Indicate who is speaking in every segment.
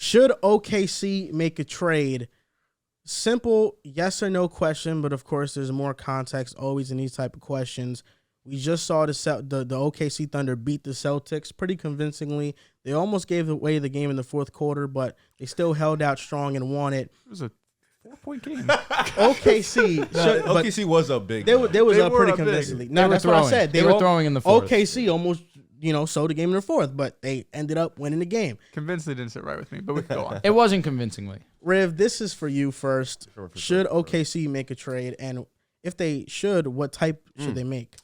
Speaker 1: Should OKC make a trade? Simple yes or no question, but of course there's more context always in these type of questions. We just saw the OKC Thunder beat the Celtics pretty convincingly. They almost gave away the game in the fourth quarter, but they still held out strong and won it.
Speaker 2: It was a 4-point game.
Speaker 3: OKC was up big.
Speaker 1: They was up pretty convincingly. No, that's what I said.
Speaker 4: They were throwing in the fourth.
Speaker 1: OKC almost, sold the game in the fourth, but they ended up winning the game.
Speaker 2: Convincingly didn't sit right with me, but we can go on.
Speaker 4: It wasn't convincingly.
Speaker 1: Riv, this is for you first. Should OKC make a trade? And if they should, what type should they make?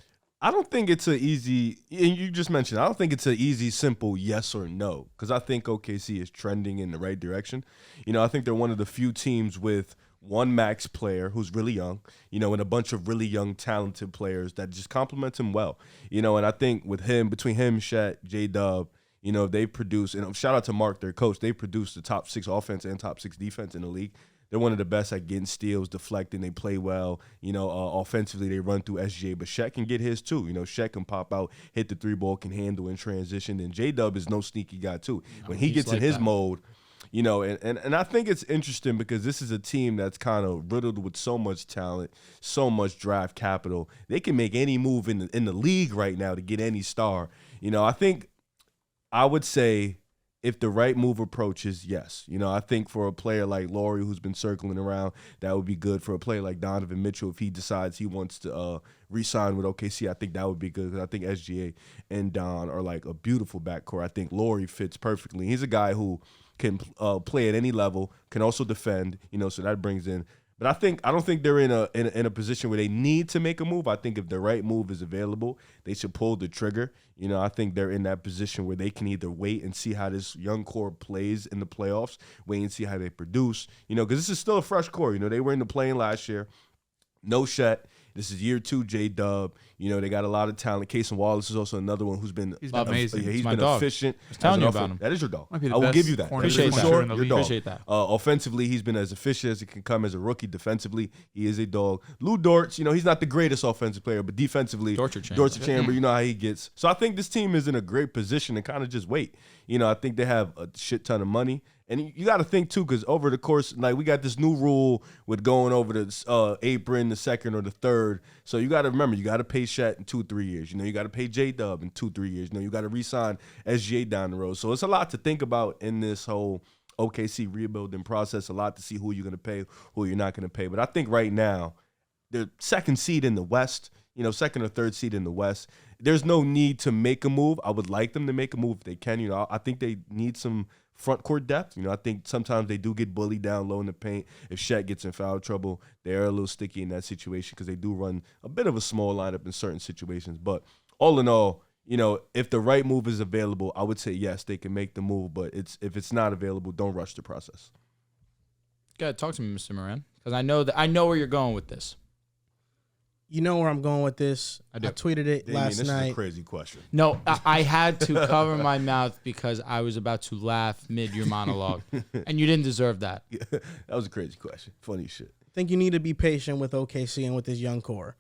Speaker 3: I don't think it's an easy, and you just mentioned, I don't think it's an easy, simple yes or no, because I think OKC is trending in the right direction. I think they're one of the few teams with one max player who's really young, and a bunch of really young, talented players that just complement him well. And I think with him, between him, Shet, J-Dub, they produce, and shout out to Mark, their coach, they produce the top 6 offense and top 6 defense in the league. They're one of the best at getting steals, deflecting. They play well. Offensively, they run through SGA. But Shaq can get his, too. Shaq can pop out, hit the 3-ball, can handle in transition. And J-Dub is no sneaky guy, too. When he gets in his mode, and I think it's interesting because this is a team that's kind of riddled with so much talent, so much draft capital. They can make any move in the league right now to get any star. I think I would say – if the right move approaches, yes. I think for a player like Lauri, who's been circling around, that would be good. For a player like Donovan Mitchell, if he decides he wants to re-sign with OKC, I think that would be good because I think SGA and Don are like a beautiful backcourt. I think Lauri fits perfectly. He's a guy who can play at any level, can also defend, so that brings in. But I don't think they're in a position where they need to make a move. I think if the right move is available, they should pull the trigger. I think they're in that position where they can either wait and see how this young core plays in the playoffs, wait and see how they produce. Because this is still a fresh core. They were in the play-in last year. No Shet. This is year 2, J-Dub. They got a lot of talent. Cason Wallace is also another one who's been
Speaker 2: amazing.
Speaker 3: He's been efficient.
Speaker 4: I was telling you about him.
Speaker 3: That is your dog. I will give you that.
Speaker 4: Appreciate that.
Speaker 3: Sure,
Speaker 4: Appreciate that.
Speaker 3: Offensively, he's been as efficient as he can come as a rookie. Defensively, he is a dog. Lou Dortz, he's not the greatest offensive player, but defensively, Dortz Chamber, you know how he gets. So I think this team is in a great position to kind of just wait. I think they have a shit ton of money. And you got to think, too, because over the course, we got this new rule with going over the apron, the second or the third. So you got to remember, you got to pay Shat in 2-3 years. You got to pay J-Dub in 2-3 years. You got to re-sign SGA down the road. So it's a lot to think about in this whole OKC rebuilding process, a lot to see who you're going to pay, who you're not going to pay. But I think right now, they're second seed in the West, second or third seed in the West. There's no need to make a move. I would like them to make a move if they can. I think they need some front court depth. I think sometimes they do get bullied down low in the paint. If Shaq gets in foul trouble, they're a little sticky in that situation because they do run a bit of a small lineup in certain situations. But all in all, if the right move is available, I would say yes, they can make the move. But if it's not available, don't rush the process.
Speaker 4: Go ahead, talk to me, Mr. Moran, because I know where you're going with this.
Speaker 1: You know where I'm going with this.
Speaker 4: I do.
Speaker 1: I tweeted it last night.
Speaker 3: This is a crazy question.
Speaker 4: No, I had to cover my mouth because I was about to laugh mid your monologue, and you didn't deserve that.
Speaker 3: Yeah, that was a crazy question. Funny shit.
Speaker 1: I think you need to be patient with OKC and with this young core.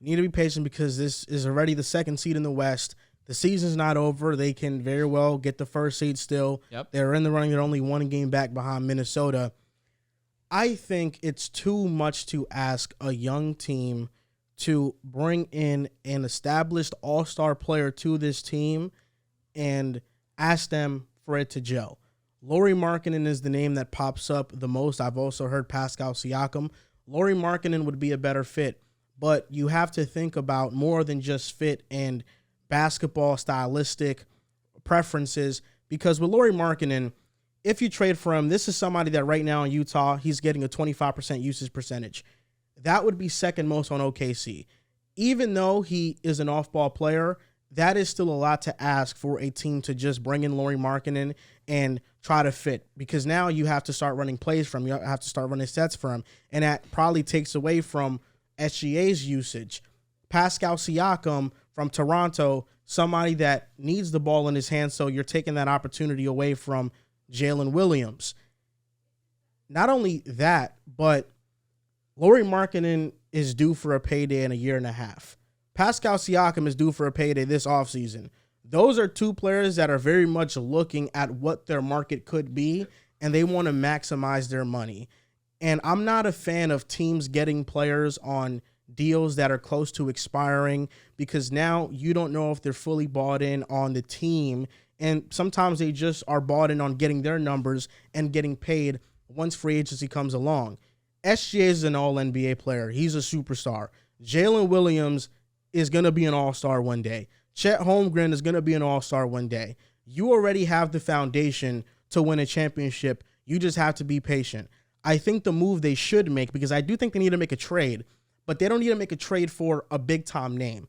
Speaker 1: You need to be patient because this is already the second seed in the West. The season's not over. They can very well get the first seed still.
Speaker 4: Yep.
Speaker 1: They're in the running. They're only one game back behind Minnesota. I think it's too much to ask a young team to bring in an established all-star player to this team and ask them for it to gel. Lauri Markkanen is the name that pops up the most. I've also heard Pascal Siakam. Lauri Markkanen would be a better fit, but you have to think about more than just fit and basketball stylistic preferences, because with Lauri Markkanen, if you trade for him, this is somebody that right now in Utah, he's getting a 25% usage percentage. That would be second most on OKC. Even though he is an off-ball player, that is still a lot to ask for a team to just bring in Lauri Markkanen and try to fit, because now you have to start running plays from him. You have to start running sets for him, and that probably takes away from SGA's usage. Pascal Siakam from Toronto, somebody that needs the ball in his hands, so you're taking that opportunity away from Jalen Williams. Not only that, but Lauri Markkanen is due for a payday in a year and a half. Pascal Siakam is due for a payday this offseason. Those are two players that are very much looking at what their market could be and they want to maximize their money. And I'm not a fan of teams getting players on deals that are close to expiring, because now you don't know if they're fully bought in on the team. And sometimes they just are bought in on getting their numbers and getting paid once free agency comes along. SGA is an all-NBA player. He's a superstar. Jalen Williams is going to be an all-star one day. Chet Holmgren is going to be an all-star one day. You already have the foundation to win a championship. You just have to be patient. I think the move they should make, because I do think they need to make a trade, but they don't need to make a trade for a big-time name.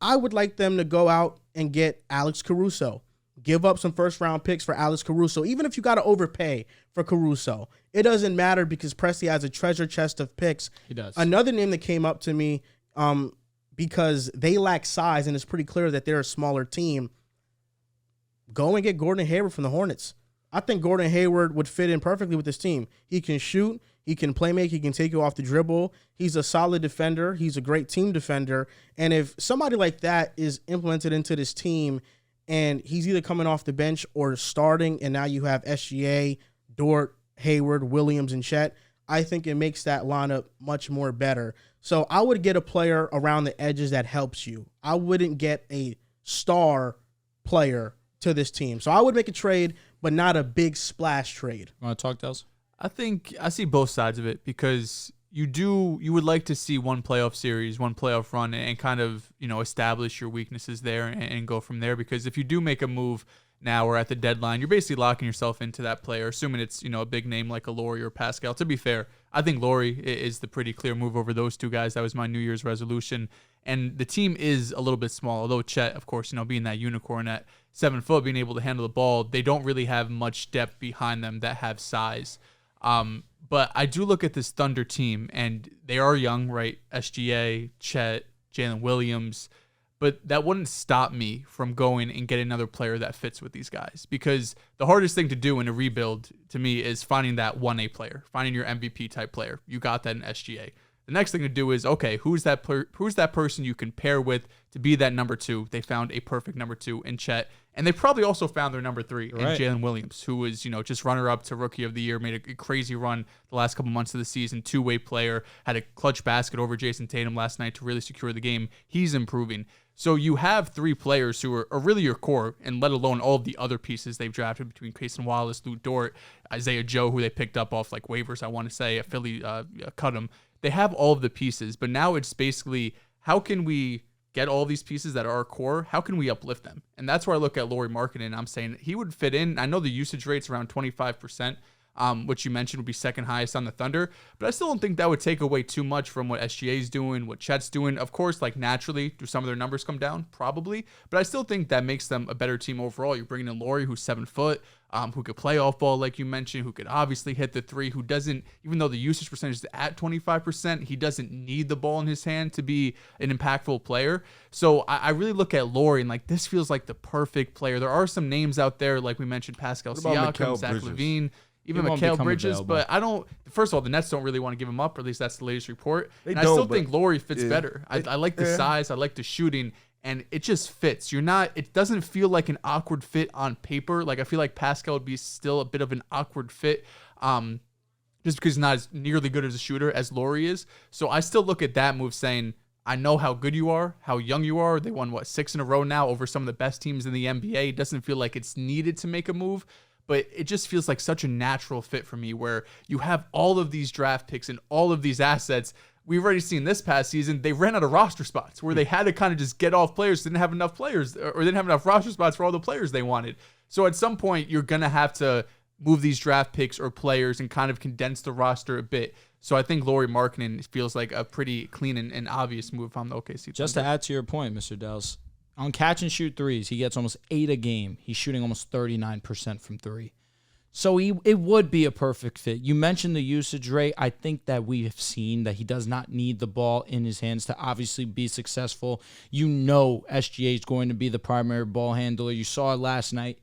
Speaker 1: I would like them to go out and get Alex Caruso. Give up some first-round picks for Alex Caruso, even if you got to overpay for Caruso. It doesn't matter because Presti has a treasure chest of picks.
Speaker 4: He does.
Speaker 1: Another name that came up to me, because they lack size and it's pretty clear that they're a smaller team, go and get Gordon Hayward from the Hornets. I think Gordon Hayward would fit in perfectly with this team. He can shoot. He can play make. He can take you off the dribble. He's a solid defender. He's a great team defender. And if somebody like that is implemented into this team and he's either coming off the bench or starting, and now you have SGA, Dort, Hayward, Williams, and Chet, I think it makes that lineup much more better. So I would get a player around the edges that helps you. I wouldn't get a star player to this team. So I would make a trade, but not a big splash trade.
Speaker 4: You want to talk, Dels?
Speaker 2: I think I see both sides of it, because you would like to see one playoff series, one playoff run, and kind of, establish your weaknesses there and go from there. Because if you do make a move now or at the deadline, you're basically locking yourself into that player, assuming it's, a big name like a Lauri or Pascal. To be fair, I think Lauri is the pretty clear move over those two guys. That was my New Year's resolution. And the team is a little bit small, although Chet, of course, being that unicorn at 7 foot, being able to handle the ball, they don't really have much depth behind them that have size. But I do look at this Thunder team, and they are young, right? SGA, Chet, Jalen Williams. But that wouldn't stop me from going and getting another player that fits with these guys. Because the hardest thing to do in a rebuild, to me, is finding that 1A player, finding your MVP type player. You got that in SGA. The next thing to do is, okay, who's that person you can pair with to be that number 2? They found a perfect number 2 in Chet. And they probably also found their number 3 in Jalen Williams, who was, just runner-up to Rookie of the Year, made a crazy run the last couple months of the season, two-way player, had a clutch basket over Jason Tatum last night to really secure the game. He's improving. So you have 3 players who are really your core, and let alone all of the other pieces they've drafted between Cason Wallace, Lou Dort, Isaiah Joe, who they picked up off like waivers, I want to say. Philly cut him. They have all of the pieces, but now it's basically, how can we get all these pieces that are our core? How can we uplift them? And that's where I look at Lauri Markkanen, and I'm saying he would fit in. I know the usage rate's around 25%, which you mentioned would be second highest on the Thunder, but I still don't think that would take away too much from what SGA's doing, what Chet's doing. Of course, like naturally, do some of their numbers come down? Probably, but I still think that makes them a better team overall. You're bringing in Lauri, who's 7 foot, who could play off ball, like you mentioned, who could obviously hit the 3, who doesn't, even though the usage percentage is at 25%, he doesn't need the ball in his hand to be an impactful player. So I really look at Lauri and like, this feels like the perfect player. There are some names out there, like we mentioned, Pascal Siakam, Zach LaVine, even Mikal Bridges, but I don't. First of all, the Nets don't really want to give him up, or at least that's the latest report. And I still think Lauri fits better. I like the size, I like the shooting, and it just fits. It doesn't feel like an awkward fit on paper. Like I feel like Pascal would be still a bit of an awkward fit, just because he's not as nearly good as a shooter as Lauri is. So I still look at that move saying, I know how good you are, how young you are. They won 6 in a row now over some of the best teams in the NBA. It doesn't feel like it's needed to make a move. But it just feels like such a natural fit for me, where you have all of these draft picks and all of these assets. We've already seen this past season, they ran out of roster spots where they had to kind of just get off players, didn't have enough players, or didn't have enough roster spots for all the players they wanted. So at some point, you're going to have to move these draft picks or players and kind of condense the roster a bit. So I think Lauri Markkanen feels like a pretty clean and obvious move on the OKC.
Speaker 4: Just to add to your point, Mr. Dels, on catch and shoot threes, he gets almost 8 a game. He's shooting almost 39% from 3. So it would be a perfect fit. You mentioned the usage rate. I think that we have seen that he does not need the ball in his hands to obviously be successful. SGA is going to be the primary ball handler. You saw it last night.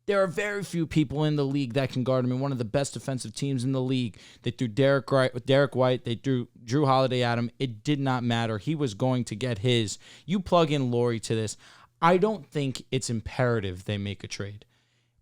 Speaker 4: There are very few people in the league that can guard him. And one of the best defensive teams in the league, they threw Derek White, they threw Drew Holiday at him. It did not matter. He was going to get his. You plug in Lauri to this. I don't think it's imperative they make a trade.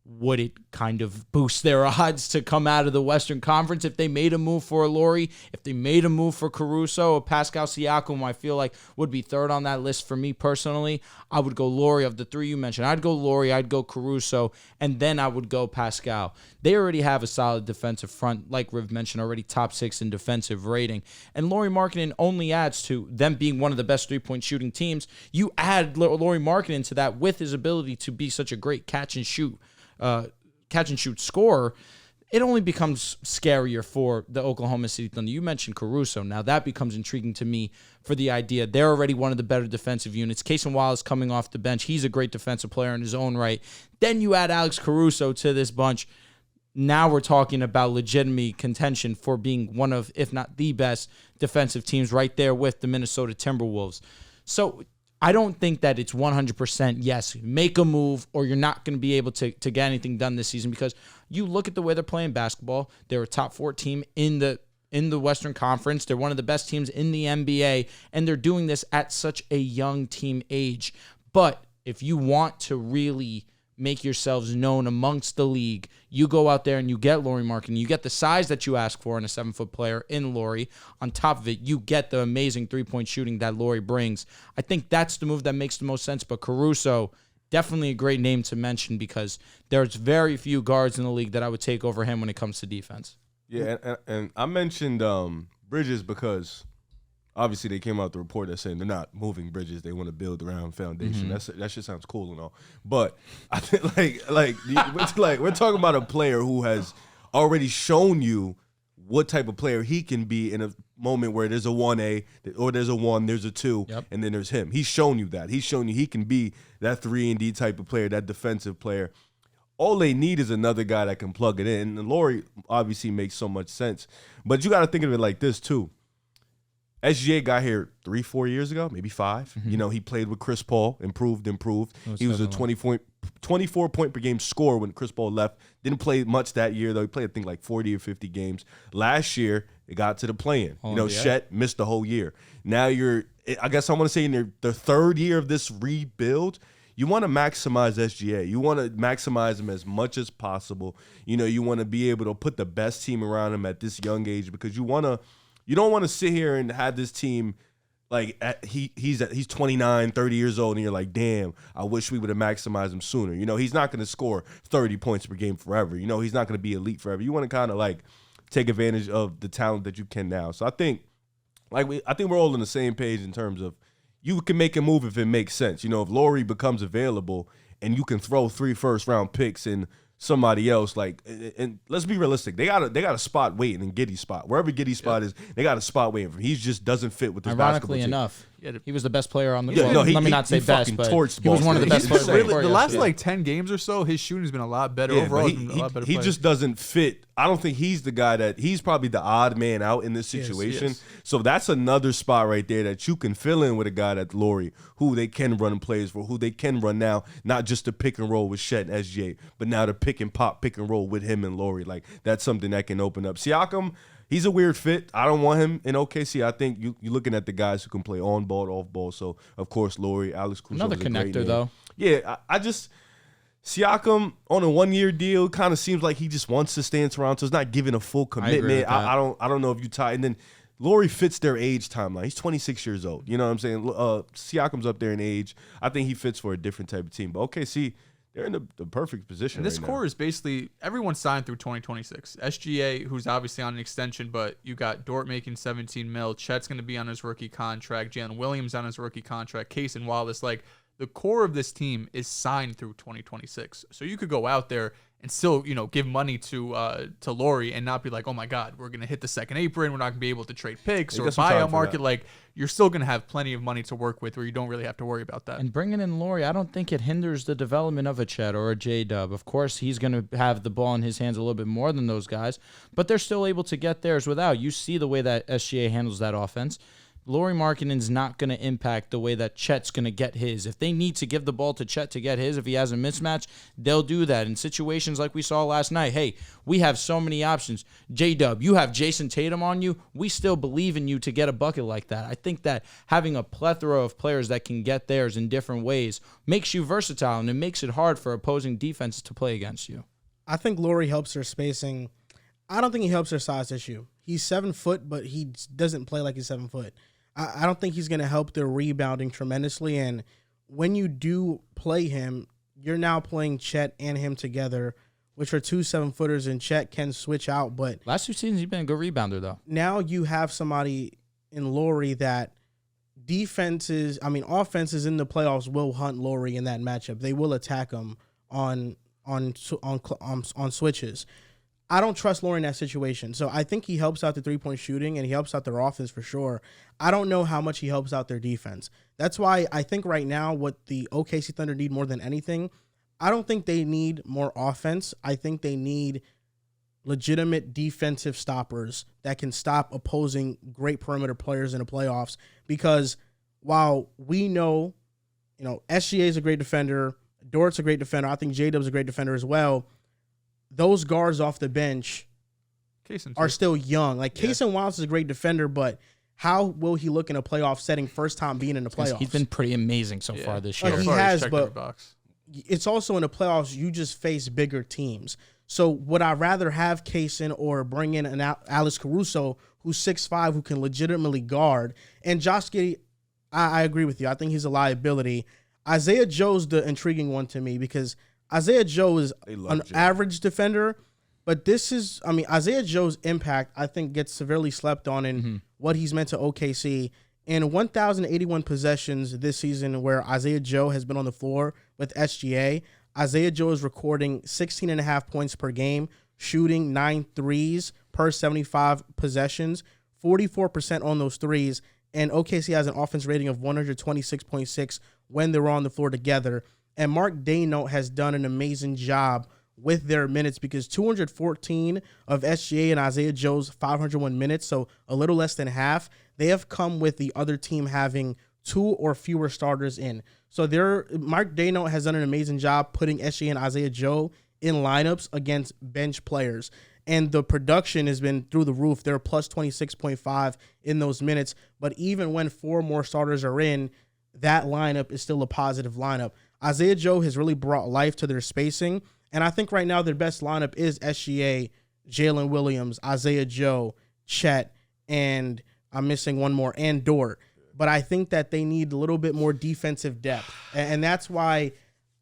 Speaker 4: would it kind of boost their odds to come out of the Western Conference if they made a move for a Lauri, if they made a move for Caruso or Pascal Siakam, I feel like would be third on that list for me personally. I would go Lauri. Of the three you mentioned, I'd go Lauri, I'd go Caruso, and then I would go Pascal. They already have a solid defensive front, like Riv mentioned, already top 6 in defensive rating. And Lauri Markkanen only adds to them being one of the best three-point shooting teams. You add Lauri Markkanen to that with his ability to be such a great catch and shoot scorer, it only becomes scarier for the Oklahoma City Thunder. You mentioned Caruso. Now that becomes intriguing to me for the idea. They're already one of the better defensive units. Cason Wallace coming off the bench. He's a great defensive player in his own right. Then you add Alex Caruso to this bunch. Now we're talking about legitimate contention for being one of, if not the best defensive teams right there with the Minnesota Timberwolves. So I don't think that it's 100% yes, make a move or you're not going to be able to get anything done this season, because you look at the way they're playing basketball. They're a top 4 team in the Western Conference. They're one of the best teams in the NBA, and they're doing this at such a young team age. But if you want to really make yourselves known amongst the league, you go out there and you get Lauri Markkanen. You get the size that you ask for in a 7-foot player in Lauri. On top of it, you get the amazing three-point shooting that Lauri brings. I think that's the move that makes the most sense. But Caruso, definitely a great name to mention, because there's very few guards in the league that I would take over him when it comes to defense.
Speaker 3: Yeah, and I mentioned Bridges because obviously they came out with the report that saying they're not moving Bridges. They want to build around foundation. That shit sounds cool and all. But I think we're talking about a player who has already shown you what type of player he can be in a moment where there's a 1A or there's a 1, there's a 2, and then there's him. He's shown you that. He's shown you he can be that 3-and-D type of player, that defensive player. All they need is another guy that can plug it in. And Lauri obviously makes so much sense. But you got to think of it like this, too. SGA got here 3-4 years ago, maybe 5. You know, he played with Chris Paul, improved. He was a 24 point per game scorer when Chris Paul left. Didn't play much that year, though. He played, I think, like 40 or 50 games. Last year, it got to the play-in. Chet missed the whole year. Now I guess I want to say in the third year of this rebuild, you want to maximize SGA. You want to maximize him as much as possible. You know, you want to be able to put the best team around him at this young age, because you don't want to sit here and have this team like he's 29, 30 years old, and you're like, damn, I wish we would have maximized him sooner. You know, he's not going to score 30 points per game forever. You know, he's not going to be elite forever. You want to kind of like take advantage of the talent that you can now. So I think we're all on the same page in terms of you can make a move if it makes sense. You know, if Lauri becomes available and you can throw 3 first-round picks in somebody else, like, and let's be realistic, they got a spot waiting in Giddey's spot. Wherever Giddey's spot is, they got a spot waiting for him. He just doesn't fit with this basketball team.
Speaker 4: Ironically enough, he was the best player on the
Speaker 3: court.
Speaker 4: Let me not say best, but he was one of the best players.
Speaker 2: Really, the last like 10 games or so, his shooting's been a lot better overall.
Speaker 3: He just doesn't fit. I don't think he's the guy he's probably the odd man out in this situation.
Speaker 2: Yes.
Speaker 3: So that's another spot right there that you can fill in with a guy that's Lauri, who they can run plays for, who they can run now, not just the pick and roll with Shet and SGA, but now the pick and roll with him and Lauri. Like, that's something that can open up. Siakam, he's a weird fit. I don't want him in OKC. I think you're looking at the guys who can play on ball, off ball. So, of course, Lauri, Alex Caruso.
Speaker 4: Another connector, though.
Speaker 3: Yeah, I just Siakam on a 1-year deal kind of seems like he just wants to stay in Toronto. He's not giving a full commitment. I don't know if you tie. And then Lauri fits their age timeline. He's 26 years old. You know what I'm saying? Siakam's up there in age. I think he fits for a different type of team. But OKC, they're in the perfect position.
Speaker 2: And this
Speaker 3: right
Speaker 2: core
Speaker 3: now
Speaker 2: is basically everyone signed through 2026. SGA, who's obviously on an extension, but you got Dort making $17 million. Chet's going to be on his rookie contract. Jalen Williams on his rookie contract. Cason Wallace, like, the core of this team is signed through 2026. So you could go out there and still, you know, give money to Lauri and not be like, oh my God, we're gonna hit the second apron. We're not gonna be able to trade picks or buyout market. Like, you're still gonna have plenty of money to work with, where you don't really have to worry about that.
Speaker 4: And bringing in Lauri, I don't think it hinders the development of a Chet or a J-Dub. Of course, he's gonna have the ball in his hands a little bit more than those guys, but they're still able to get theirs without. You see the way that SGA handles that offense. Lauri Markkanen's not going to impact the way that Chet's going to get his. If they need to give the ball to Chet to get his, if he has a mismatch, they'll do that. In situations like we saw last night, hey, we have so many options. J-Dub, you have Jason Tatum on you. We still believe in you to get a bucket like that. I think that having a plethora of players that can get theirs in different ways makes you versatile, and it makes it hard for opposing defenses to play against you.
Speaker 1: I think Lauri helps their spacing. I don't think he helps their size issue. He's 7 foot, but he doesn't play like he's 7 foot. I don't think he's going to help their rebounding tremendously. And when you do play him, you're now playing Chet and him together, which are 2 7-footers, and Chet can switch out. But
Speaker 4: last 2 seasons, he's been a good rebounder, though.
Speaker 1: Now you have somebody in Lauri that offenses in the playoffs will hunt Lauri in that matchup. They will attack him on switches. I don't trust Lauri in that situation. So I think he helps out the three-point shooting, and he helps out their offense for sure. I don't know how much he helps out their defense. That's why I think right now what the OKC Thunder need more than anything, I don't think they need more offense. I think they need legitimate defensive stoppers that can stop opposing great perimeter players in the playoffs. Because while we know, SGA is a great defender, Dort's a great defender, I think J-Dub's a great defender as well, those guards off the bench are still young. Like, Kaysen Wallace is a great defender, but how will he look in a playoff setting first time being in the playoffs?
Speaker 4: He's been pretty amazing so far this year.
Speaker 1: He has, but it's also in the playoffs, you just face bigger teams. So would I rather have Kaysen or bring in an Alex Caruso who's 6'5", who can legitimately guard? And Josh Giddey, I agree with you. I think he's a liability. Isaiah Joe's the intriguing one to me because Isaiah Joe is an average defender, but Isaiah Joe's impact, I think, gets severely slept on in what he's meant to OKC. In 1,081 possessions this season where Isaiah Joe has been on the floor with SGA, Isaiah Joe is recording 16.5 points per game, shooting 9 threes per 75 possessions, 44% on those threes, and OKC has an offense rating of 126.6 when they're on the floor together. And Mark Daigneault has done an amazing job with their minutes because 214 of SGA and Isaiah Joe's 501 minutes, so a little less than half, they have come with the other team having 2 or fewer starters in. So Mark Daigneault has done an amazing job putting SGA and Isaiah Joe in lineups against bench players. And the production has been through the roof. They're plus 26.5 in those minutes. But even when 4 more starters are in, that lineup is still a positive lineup. Isaiah Joe has really brought life to their spacing. And I think right now their best lineup is SGA, Jalen Williams, Isaiah Joe, Chet, and I'm missing one more, and Dort. But I think that they need a little bit more defensive depth. And that's why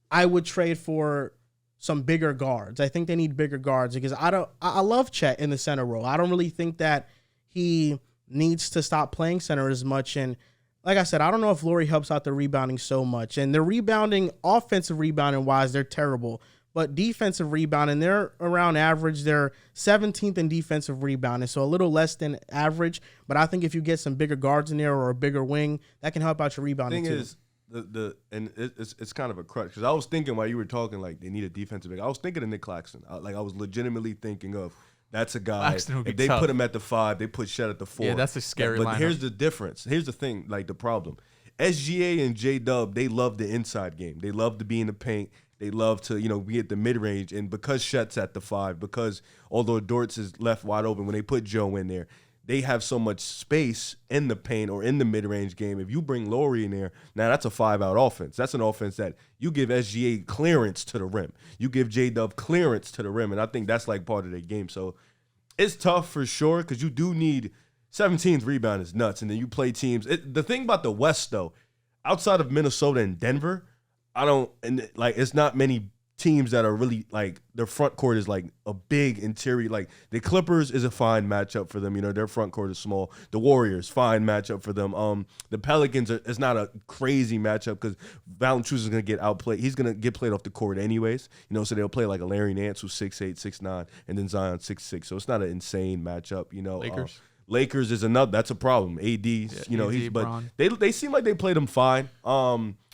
Speaker 1: I would trade for some bigger guards. I think they need bigger guards because I love Chet in the center role. I don't really think that he needs to stop playing center as much. And like I said, I don't know if Lauri helps out the rebounding so much. And the rebounding, offensive rebounding wise, they're terrible. But defensive rebounding, they're around average. They're 17th in defensive rebounding, so a little less than average. But I think if you get some bigger guards in there or a bigger wing, that can help out your rebounding too.
Speaker 3: It's kind of a crutch because I was thinking while you were talking like they need a defensive big. I was thinking of Nick Claxton. I was legitimately thinking of that's a guy. If they put him at the 5, they put Chet at the 4.
Speaker 2: Yeah, that's a scary lineup.
Speaker 3: But here's the difference. Here's the thing. Like the problem, SGA and J-Dub, they love the inside game. They love to be in the paint. They love to, be at the mid-range. And because Chet's at the 5, because although Dortz is left wide open, when they put Joe in there, they have so much space in the paint or in the mid-range game. If you bring Lauri in there, now that's a 5-out offense. That's an offense that you give SGA clearance to the rim. You give J-Dub clearance to the rim, and I think that's like part of their game. So it's tough for sure because you do need 17th rebound is nuts, and then you play teams. The thing about the West, though, outside of Minnesota and Denver, it's not many teams that are really like their front court is like a big interior. Like the Clippers is a fine matchup for them. Their front court is small. The Warriors, fine matchup for them. The Pelicans is not a crazy matchup because Valanciunas is gonna get outplayed. He's gonna get played off the court anyways. So they'll play like a Larry Nance who's 6'8", 6'9", and then Zion 6'6". So it's not an insane matchup. Lakers is another. That's a problem. AD's,
Speaker 2: AD,
Speaker 3: but they seem like they played them fine.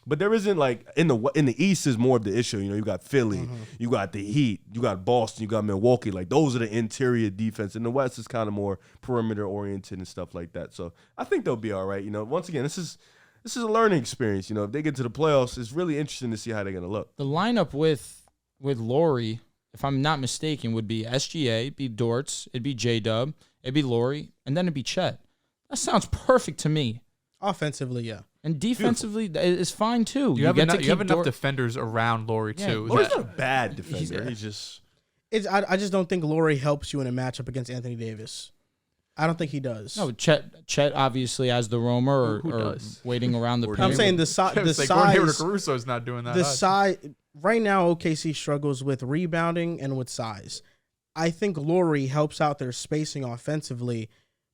Speaker 3: But there isn't like in the East is more of the issue. You got Philly, you got the Heat, you got Boston, you got Milwaukee. Like those are the interior defense. In the West is kind of more perimeter oriented and stuff like that. So I think they'll be all right. Once again, this is a learning experience. If they get to the playoffs, it's really interesting to see how they're gonna look.
Speaker 4: The lineup with Lauri, if I'm not mistaken, would be SGA, it'd be Dortz, it'd be J-Dub, it'd be Lauri, and then it'd be Chet. That sounds perfect to me.
Speaker 1: Offensively, yeah.
Speaker 4: And defensively, it's fine too.
Speaker 2: You have enough defenders around Lauri too.
Speaker 3: Lauri's not a bad defender. He's just.
Speaker 1: I just don't think Lauri helps you in a matchup against Anthony Davis. I don't think he does.
Speaker 4: No, Chet obviously as the roamer or waiting around the.
Speaker 1: I'm saying the size.
Speaker 2: Caruso's not doing that.
Speaker 1: The size right now, OKC struggles with rebounding and with size. I think Lauri helps out their spacing offensively.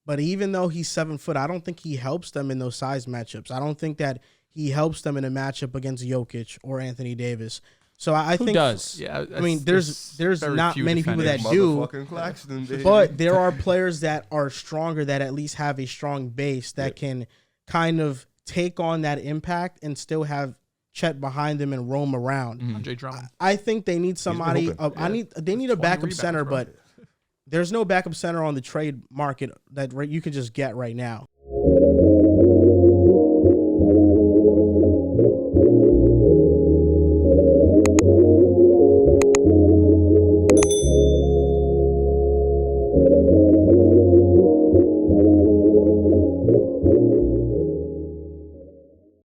Speaker 1: But even though he's 7 foot, I don't think he helps them in those size matchups. I don't think that he helps them in a matchup against Jokic or Anthony Davis. So I think
Speaker 4: does?
Speaker 2: Yeah,
Speaker 1: I mean, there's not many people that do. But there are players that are stronger that at least have a strong base that can kind of take on that impact and still have Chet behind them and roam around.
Speaker 2: Andre Drummond.
Speaker 1: I think they need somebody. They need a backup center, but. There's no backup center on the trade market that you can just get right now.